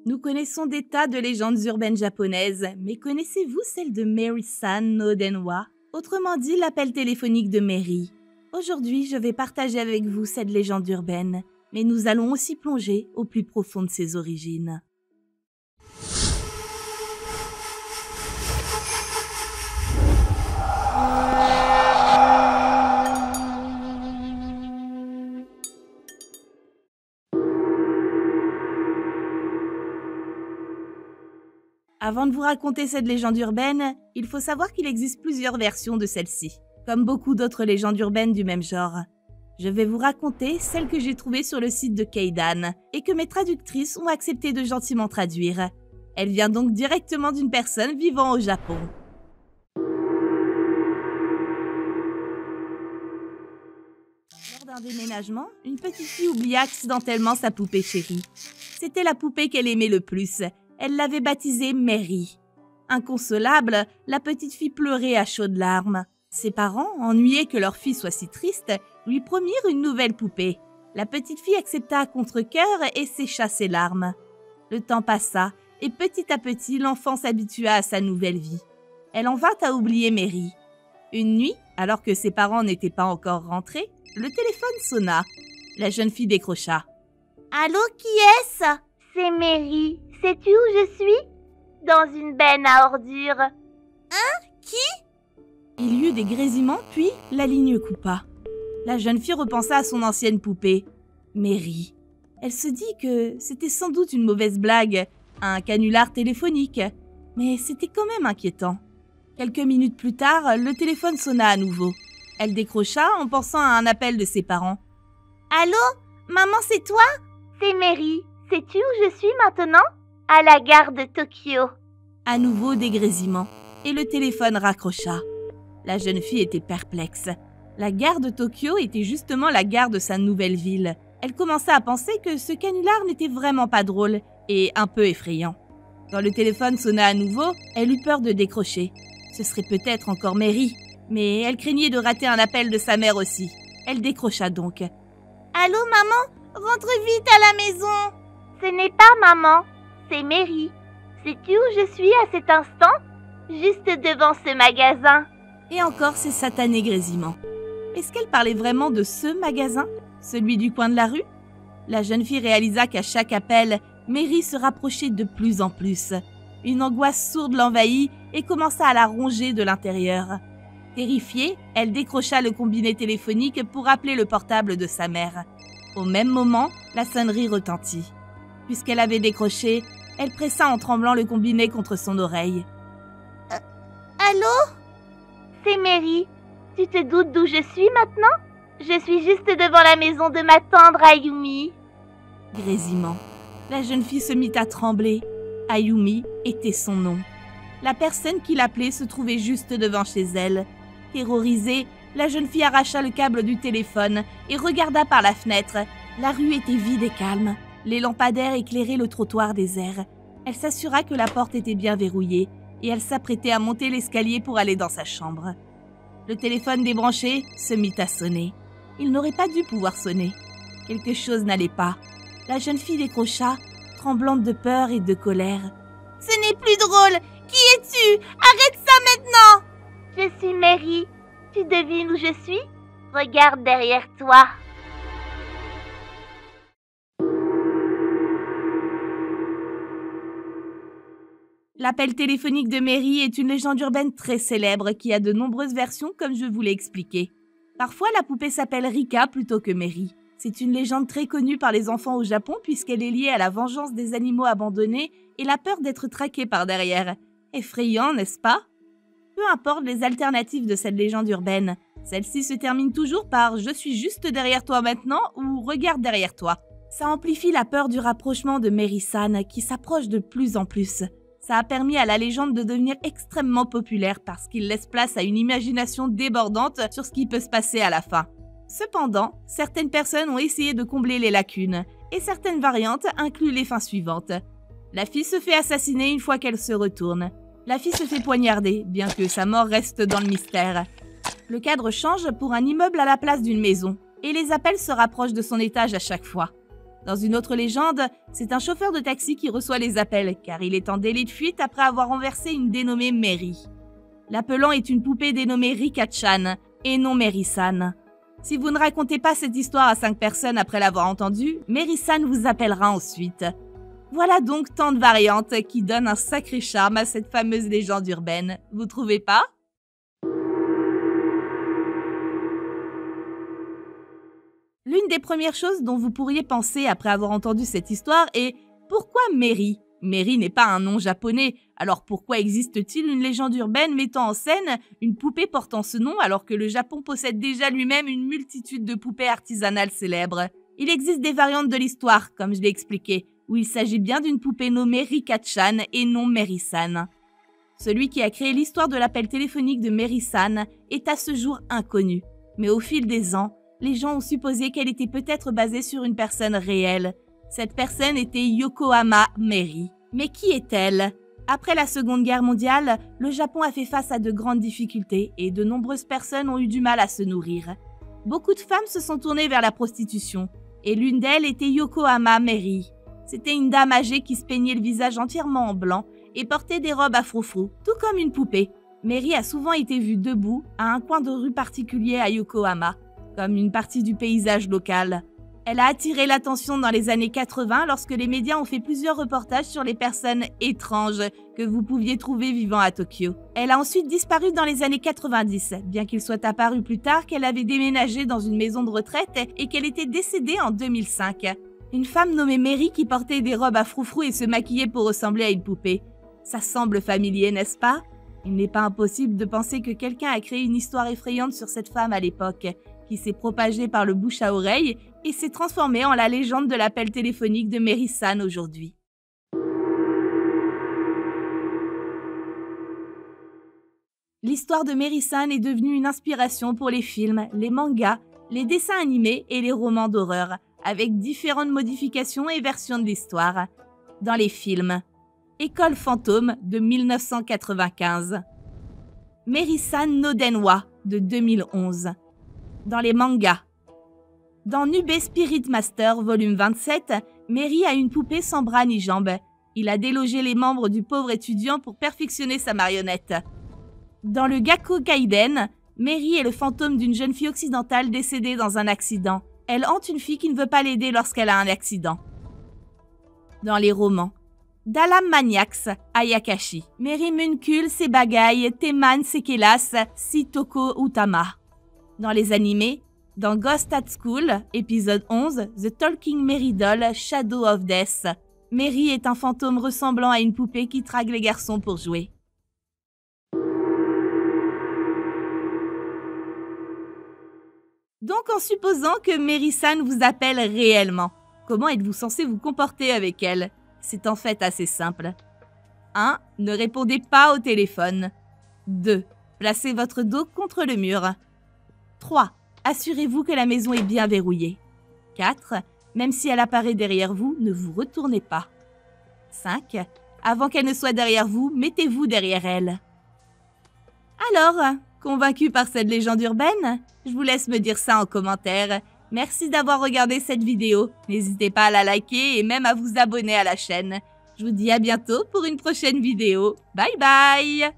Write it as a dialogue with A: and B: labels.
A: Nous connaissons des tas de légendes urbaines japonaises, mais connaissez-vous celle de Mary-san no Denwa, autrement dit l'appel téléphonique de Mary? Aujourd'hui, je vais partager avec vous cette légende urbaine, mais nous allons aussi plonger au plus profond de ses origines. Avant de vous raconter cette légende urbaine, il faut savoir qu'il existe plusieurs versions de celle-ci, comme beaucoup d'autres légendes urbaines du même genre. Je vais vous raconter celle que j'ai trouvée sur le site de Keidan et que mes traductrices ont accepté de gentiment traduire. Elle vient donc directement d'une personne vivant au Japon. Lors d'un déménagement, une petite fille oublia accidentellement sa poupée chérie. C'était la poupée qu'elle aimait le plus. Elle l'avait baptisée Mary. Inconsolable, la petite fille pleurait à chaudes larmes. Ses parents, ennuyés que leur fille soit si triste, lui promirent une nouvelle poupée. La petite fille accepta à contre-cœur et sécha ses larmes. Le temps passa, et petit à petit, l'enfant s'habitua à sa nouvelle vie. Elle en vint à oublier Mary. Une nuit, alors que ses parents n'étaient pas encore rentrés, le téléphone sonna. La jeune fille décrocha.
B: « Allô, qui est-ce ? C'est Mary. Sais-tu où je suis ? Dans une benne à ordures. »« Hein ? Qui ?»
A: Il y eut des grésillements, puis la ligne coupa. La jeune fille repensa à son ancienne poupée, Mary. Elle se dit que c'était sans doute une mauvaise blague, un canular téléphonique, mais c'était quand même inquiétant. Quelques minutes plus tard, le téléphone sonna à nouveau. Elle décrocha en pensant à un appel de ses parents.
B: « Allô ? Maman, c'est toi ? C'est Mary. Sais-tu où je suis maintenant ? À la gare de Tokyo. »
A: À nouveau des grésillements, et le téléphone raccrocha. La jeune fille était perplexe. La gare de Tokyo était justement la gare de sa nouvelle ville. Elle commença à penser que ce canular n'était vraiment pas drôle et un peu effrayant. Quand le téléphone sonna à nouveau, elle eut peur de décrocher. Ce serait peut-être encore Mary, mais elle craignait de rater un appel de sa mère aussi. Elle décrocha donc.
B: « Allô, maman ? Rentre vite à la maison !»« Ce n'est pas maman, c'est Mary. Sais-tu où je suis à cet instant ? Juste devant ce magasin. »
A: Et encore ces satanés grésillements. Est-ce qu'elle parlait vraiment de ce magasin ? Celui du coin de la rue ? La jeune fille réalisa qu'à chaque appel, Mary se rapprochait de plus en plus. Une angoisse sourde l'envahit et commença à la ronger de l'intérieur. Terrifiée, elle décrocha le combiné téléphonique pour appeler le portable de sa mère. Au même moment, la sonnerie retentit. Puisqu'elle avait décroché, elle pressa en tremblant le combiné contre son oreille.
B: Allô ? C'est Mary. Tu te doutes d'où je suis maintenant ? Je suis juste devant la maison de ma tendre Ayumi.
A: Grésillement. La jeune fille se mit à trembler. Ayumi était son nom. La personne qui l'appelait se trouvait juste devant chez elle. Terrorisée, la jeune fille arracha le câble du téléphone et regarda par la fenêtre. La rue était vide et calme. Les lampadaires éclairaient le trottoir désert. Elle s'assura que la porte était bien verrouillée et elle s'apprêtait à monter l'escalier pour aller dans sa chambre. Le téléphone débranché se mit à sonner. Il n'aurait pas dû pouvoir sonner. Quelque chose n'allait pas. La jeune fille décrocha, tremblante de peur et de colère.
B: « Ce n'est plus drôle. Qui es-tu ? Arrête ça maintenant !»« Je suis Mary. Tu devines où je suis ? Regarde derrière toi. »
A: L'appel téléphonique de Mary est une légende urbaine très célèbre qui a de nombreuses versions comme je vous l'ai expliqué. Parfois, la poupée s'appelle Rika plutôt que Mary. C'est une légende très connue par les enfants au Japon puisqu'elle est liée à la vengeance des animaux abandonnés et la peur d'être traqué par derrière. Effrayant, n'est-ce pas ? Peu importe les alternatives de cette légende urbaine, celle-ci se termine toujours par « je suis juste derrière toi maintenant » ou « regarde derrière toi ». Ça amplifie la peur du rapprochement de Mary-san qui s'approche de plus en plus. Ça a permis à la légende de devenir extrêmement populaire parce qu'il laisse place à une imagination débordante sur ce qui peut se passer à la fin. Cependant, certaines personnes ont essayé de combler les lacunes et certaines variantes incluent les fins suivantes. La fille se fait assassiner une fois qu'elle se retourne. La fille se fait poignarder, bien que sa mort reste dans le mystère. Le cadre change pour un immeuble à la place d'une maison et les appels se rapprochent de son étage à chaque fois. Dans une autre légende, c'est un chauffeur de taxi qui reçoit les appels car il est en délai de fuite après avoir renversé une dénommée Mary. L'appelant est une poupée dénommée Rika-chan et non Mary-san. Si vous ne racontez pas cette histoire à 5 personnes après l'avoir entendue, Mary-san vous appellera ensuite. Voilà donc tant de variantes qui donnent un sacré charme à cette fameuse légende urbaine, vous trouvez pas? L'une des premières choses dont vous pourriez penser après avoir entendu cette histoire est « Pourquoi Mary ?» Mary n'est pas un nom japonais, alors pourquoi existe-t-il une légende urbaine mettant en scène une poupée portant ce nom alors que le Japon possède déjà lui-même une multitude de poupées artisanales célèbres? Il existe des variantes de l'histoire, comme je l'ai expliqué, où il s'agit bien d'une poupée nommée Rika-chan et non Mary-san. Celui qui a créé l'histoire de l'appel téléphonique de Mary-san est à ce jour inconnu, mais au fil des ans, les gens ont supposé qu'elle était peut-être basée sur une personne réelle. Cette personne était Yokohama Mary. Mais qui est-elle? Après la Seconde Guerre mondiale, le Japon a fait face à de grandes difficultés et de nombreuses personnes ont eu du mal à se nourrir. Beaucoup de femmes se sont tournées vers la prostitution, et l'une d'elles était Yokohama Mary. C'était une dame âgée qui se peignait le visage entièrement en blanc et portait des robes à froufrou, tout comme une poupée. Mary a souvent été vue debout à un coin de rue particulier à Yokohama, comme une partie du paysage local. Elle a attiré l'attention dans les années 80 lorsque les médias ont fait plusieurs reportages sur les personnes étranges que vous pouviez trouver vivant à Tokyo. Elle a ensuite disparu dans les années 90, bien qu'il soit apparu plus tard qu'elle avait déménagé dans une maison de retraite et qu'elle était décédée en 2005. Une femme nommée Mary qui portait des robes à froufrou et se maquillait pour ressembler à une poupée. Ça semble familier, n'est-ce pas? Il n'est pas impossible de penser que quelqu'un a créé une histoire effrayante sur cette femme à l'époque, qui s'est propagée par le bouche à oreille et s'est transformée en la légende de l'appel téléphonique de Mary-san aujourd'hui. L'histoire de Mary-san est devenue une inspiration pour les films, les mangas, les dessins animés et les romans d'horreur, avec différentes modifications et versions de l'histoire. Dans les films, École fantôme de 1995, Mary-san no Denwa de 2011. Dans les mangas, dans Nube Spirit Master volume 27, Mary a une poupée sans bras ni jambes. Il a délogé les membres du pauvre étudiant pour perfectionner sa marionnette. Dans le Gakko Gaiden, Mary est le fantôme d'une jeune fille occidentale décédée dans un accident. Elle hante une fille qui ne veut pas l'aider lorsqu'elle a un accident. Dans les romans, Dalam Maniacs, Ayakashi, Mary Munkul Sebagai, Teman Sekelas, Sitoko Utama. Dans les animés, dans Ghost at School, épisode 11, The Talking Mary Doll, Shadow of Death, Mary est un fantôme ressemblant à une poupée qui drague les garçons pour jouer. Donc en supposant que Mary-san vous appelle réellement, comment êtes-vous censé vous comporter avec elle? C'est en fait assez simple. 1. Ne répondez pas au téléphone. 2. Placez votre dos contre le mur. 3. Assurez-vous que la maison est bien verrouillée. 4. Même si elle apparaît derrière vous, ne vous retournez pas. 5. Avant qu'elle ne soit derrière vous, mettez-vous derrière elle. Alors, convaincu par cette légende urbaine? Je vous laisse me dire ça en commentaire. Merci d'avoir regardé cette vidéo. N'hésitez pas à la liker et même à vous abonner à la chaîne. Je vous dis à bientôt pour une prochaine vidéo. Bye bye!